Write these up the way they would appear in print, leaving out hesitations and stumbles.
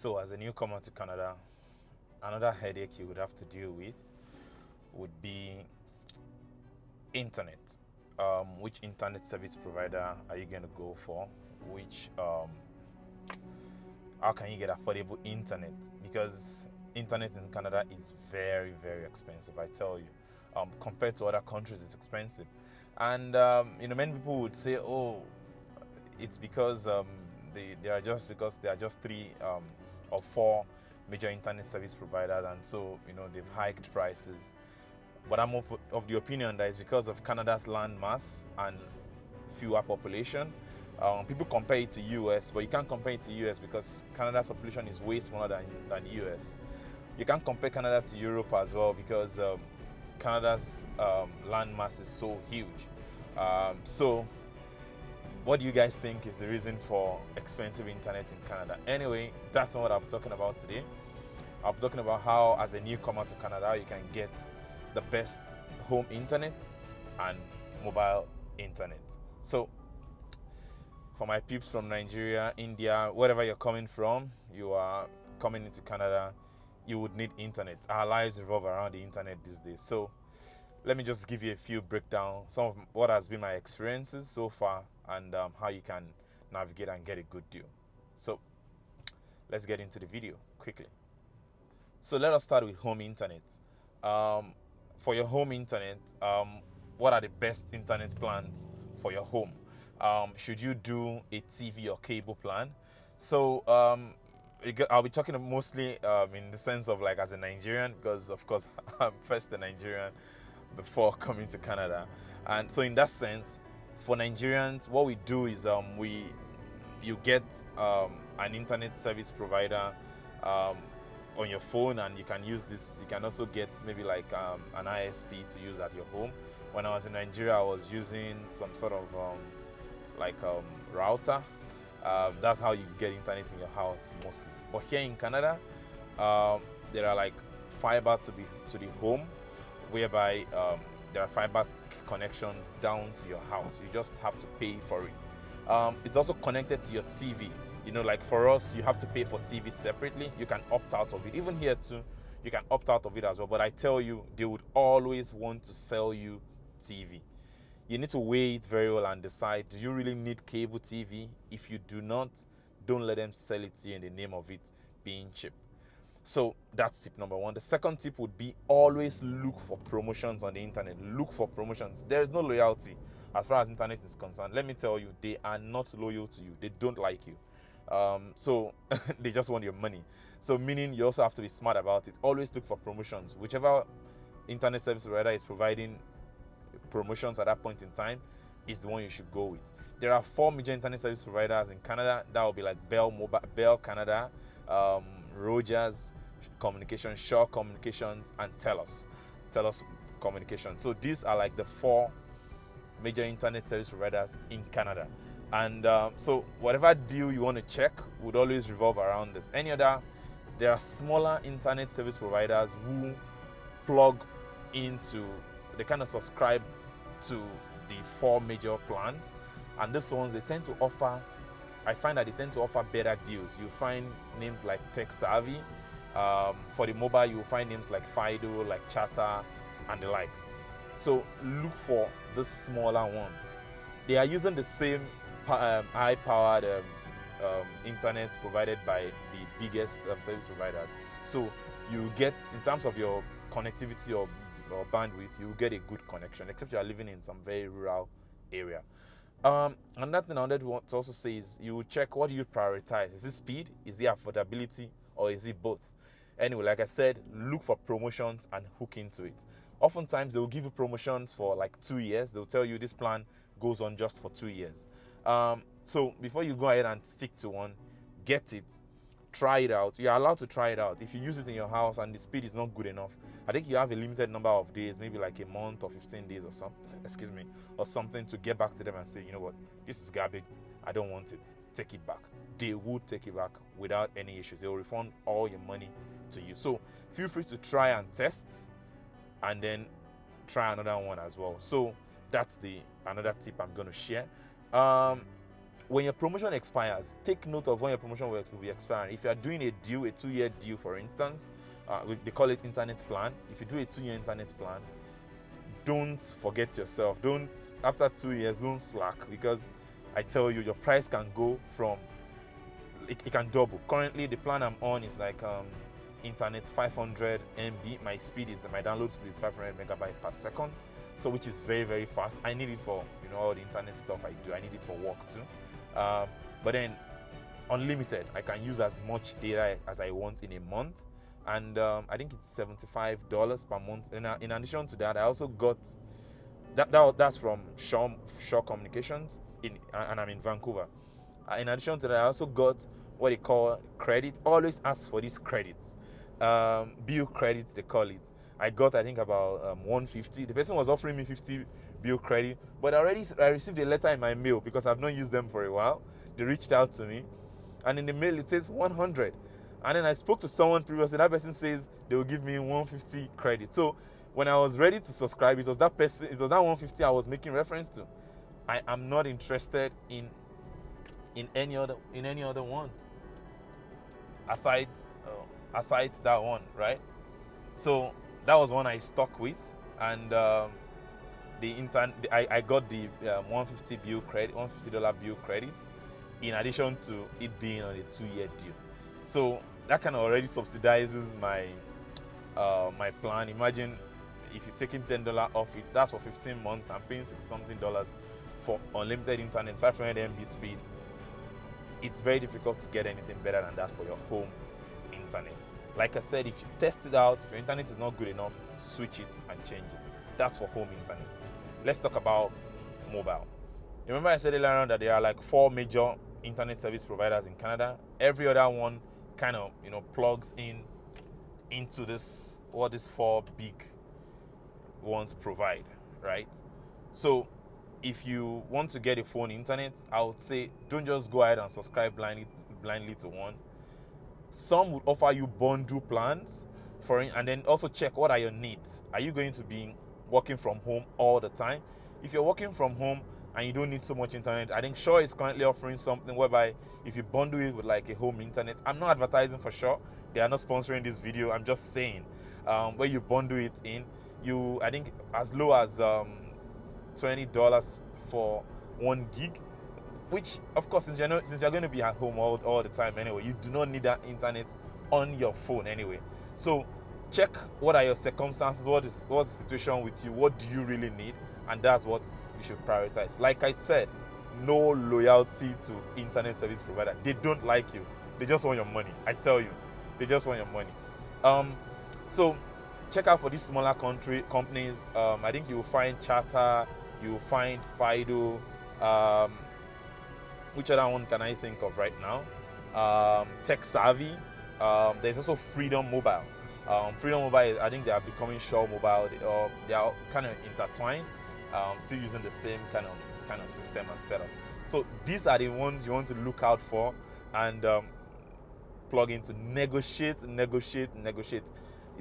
So, as a newcomer to Canada, another headache you would have to deal with would be internet. Which internet service provider are you going to go for? How can you get affordable internet? Because internet in Canada is very, very expensive, I tell you. Compared to other countries, it's expensive. And many people would say, "Oh, it's because they are just three or four major internet service providers, and so they've hiked prices." But I'm of the opinion that it's because of Canada's land mass and fewer population. People compare it to US, but you can't compare it to US because Canada's population is way smaller than US. You can't compare Canada to Europe as well because Canada's land mass is so huge. So what do you guys think is the reason for expensive internet in Canada? Anyway, that's not what I'm talking about today. I'm talking about how, as a newcomer to Canada, you can get the best home internet and mobile internet. So, for my peeps from Nigeria, India, wherever you're coming from, you are coming into Canada, you would need internet. Our lives revolve around the internet these days. So, let me just give you a few breakdowns, some of what has been my experiences so far, and how you can navigate and get a good deal. So, let's get into the video quickly. So, let us start with home internet. For your home internet, what are the best internet plans for your home? Should you do a TV or cable plan? So I'll be talking mostly in the sense of like as a Nigerian, because of course I'm first a Nigerian before coming to Canada. And so in that sense, for Nigerians, what we do is you get an internet service provider on your phone, and you can use this. You can also get maybe like an ISP to use at your home. When I was in Nigeria, I was using some sort of router. That's how you get internet in your house mostly. But here in Canada, there are like fiber to the home, whereby there are fiber connections down to your house. You just have to pay for it. It's also connected to your TV. Like for us, you have to pay for TV separately. You can opt out of it. Even here too, you can opt out of it as well. But I tell you, they would always want to sell you TV. You need to weigh it very well and decide, do you really need cable TV? If you do not, don't let them sell it to you in the name of it being cheap. So that's tip number one. The second tip would be always look for promotions on the internet. Look for promotions. There is no loyalty as far as internet is concerned. Let me tell you, they are not loyal to you. They don't like you. So they just want your money. So meaning you also have to be smart about it. Always look for promotions. Whichever internet service provider is providing promotions at that point in time is the one you should go with. There are 4 major internet service providers in Canada. That will be like Bell Canada, Rogers Communications, Shaw Communications, and TELUS Communications. So these are like the 4 major internet service providers in Canada. And so whatever deal you want to check would always revolve around this. There are smaller internet service providers who plug into, they kind of subscribe to the 4 major plans. And these ones, I find that they tend to offer better deals. You find names like Tech Savvy. For the mobile, you will find names like Fido, like Chatter, and the likes. So look for the smaller ones. They are using the same high-powered internet provided by the biggest service providers. So you get, in terms of your connectivity or bandwidth, you get a good connection, except you are living in some very rural area. Another thing I wanted to also say is you will check, what do you prioritize? Is it speed? Is it affordability? Or is it both? Anyway, like I said, look for promotions and hook into it. Oftentimes, they will give you promotions for like 2 years. They'll tell you this plan goes on just for 2 years. So before you go ahead and stick to one, get it, try it out. You're allowed to try it out. If you use it in your house and the speed is not good enough, I think you have a limited number of days, maybe like a month or 15 days or something to get back to them and say, you know what, this is garbage, I don't want it, take it back. They will take it back without any issues. They will refund all your money to you. So feel free to try and test, and then try another one as well. So that's another tip I'm going to share. when your promotion expires, take note of when your promotion will be expiring. If you are doing a deal, a 2-year deal, for instance, they call it internet plan. If you do a 2-year internet plan, don't forget yourself. Don't, after 2 years, don't slack, because I tell you, your price can go from, it can double. Currently, the plan I'm on is like internet 500 MB. My download speed is 500 megabyte per second, so which is very, very fast. I need it for all the internet stuff I do. I need it for work too. But then unlimited, I can use as much data as I want in a month, and I think it's $75 per month. And in addition to that, I also got that's from Shaw Communications and I'm in Vancouver. In addition to that, I also got what they call credit. Always ask for these credits, bill credits they call it. I got, I think, about 150. The person was offering me 50 bill credit, but I received a letter in my mail because I've not used them for a while. They reached out to me, and in the mail it says 100. And then I spoke to someone previously. That person says they will give me 150 credit. So when I was ready to subscribe, it was that 150 I was making reference to. I am not interested in any other one aside that one, right? So that was one I stuck with, and I got the $150 bill credit, in addition to it being on a 2-year deal. So that kind of already subsidizes my my plan. Imagine if you're taking $10 off it, that's for 15 months. I'm paying $60-something for unlimited internet, 500 MB speed. It's very difficult to get anything better than that for your home internet. Like I said, if you test it out, if your internet is not good enough, switch it and change it. That's for home internet. Let's talk about mobile. Remember I said earlier on that there are like 4 major internet service providers in Canada. Every other one kind of plugs into this, what these 4 big ones provide, right? So if you want to get a phone internet, I would say don't just go ahead and subscribe blindly to one. Some would offer you bundle plans and then also check what are your needs. Are you going to be working from home all the time? If you're working from home and you don't need so much internet, I think Shaw is currently offering something whereby if you bundle it with like a home internet, I'm not advertising for Shaw, they are not sponsoring this video, I'm just saying, where you bundle it in, I think as low as $20 for 1 gig, which of course, since you're going to be at home all the time anyway, you do not need that internet on your phone anyway. So check what are your circumstances, what's the situation with you, what do you really need, and that's what you should prioritize. Like I said, no loyalty to internet service provider. They don't like you, they just want your money. I tell you, they just want your money. So check out for these smaller companies. I think you will find Charter, you will find Fido. Which other one can I think of right now? Tech Savvy. There's also Freedom Mobile. Freedom Mobile, I think they are becoming Shaw Mobile. They are kind of intertwined, still using the same kind of system and setup. So these are the ones you want to look out for and plug into. Negotiate.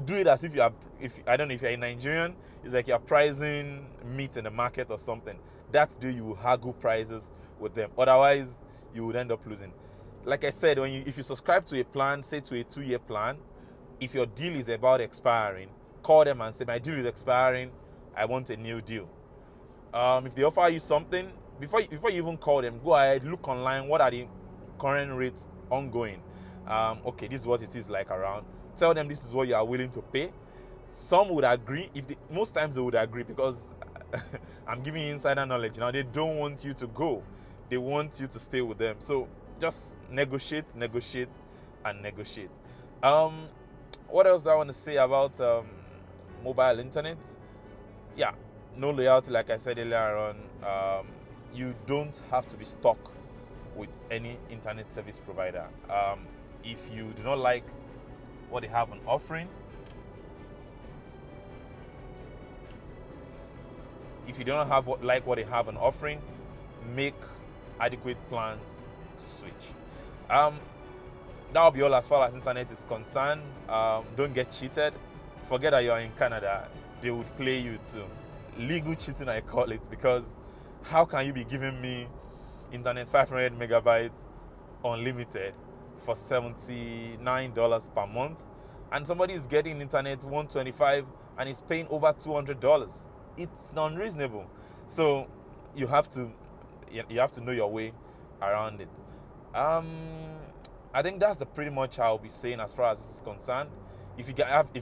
Do it as if I don't know, if you're a Nigerian, it's like you're pricing meat in the market or something. That's the you will haggle prices with them. Otherwise, you would end up losing. Like I said, if you subscribe to a plan, say to a 2-year plan, if your deal is about expiring, call them and say, my deal is expiring, I want a new deal. If they offer you something, before you even call them, go ahead, look online, what are the current rates ongoing. Okay, this is what it is like around. Tell them this is what you are willing to pay. Some would agree. Most times they would agree, because I'm giving you insider knowledge now. They don't want you to go. They want you to stay with them. So just negotiate. What else do I want to say about mobile internet? Yeah, no loyalty, like I said earlier on. You don't have to be stuck with any internet service provider. If you do not like what they have on offering, like what they have on offering, make adequate plans to switch. That'll be all as far as internet is concerned. Don't get cheated. Forget that you're in Canada. They would play you too. Legal cheating, I call it, because how can you be giving me internet 500 megabytes unlimited for $79 per month, and somebody is getting internet 125 and is paying over $200. It's unreasonable. So you have to know your way around it. I think that's the pretty much I'll be saying as far as this is concerned. If you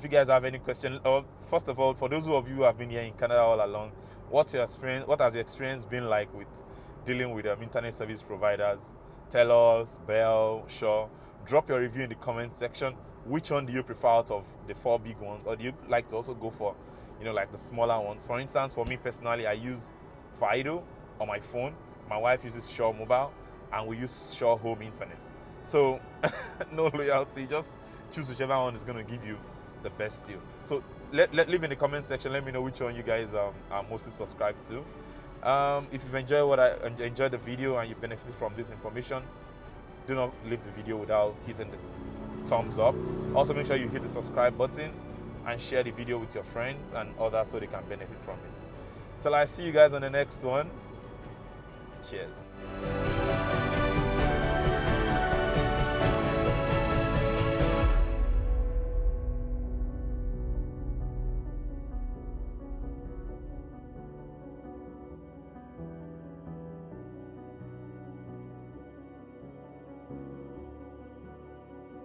guys have any question, or first of all, for those of you who have been here in Canada all along, what's your experience? What has your experience been like with dealing with internet service providers? Telus, Bell, Shaw. Drop your review in the comment section. Which one do you prefer out of the 4 big ones, or do you like to also go for, like the smaller ones? For instance, for me personally, I use Fido on my phone. My wife uses Shaw Mobile, and we use Shaw Home Internet. So no loyalty, just choose whichever one is going to give you the best deal. So leave in the comment section. Let me know which one you guys are mostly subscribed to. If you've enjoyed the video and you benefited from this information, do not leave the video without hitting the thumbs up. Also, make sure you hit the subscribe button and share the video with your friends and others so they can benefit from it. Till I see you guys on the next one. Cheers.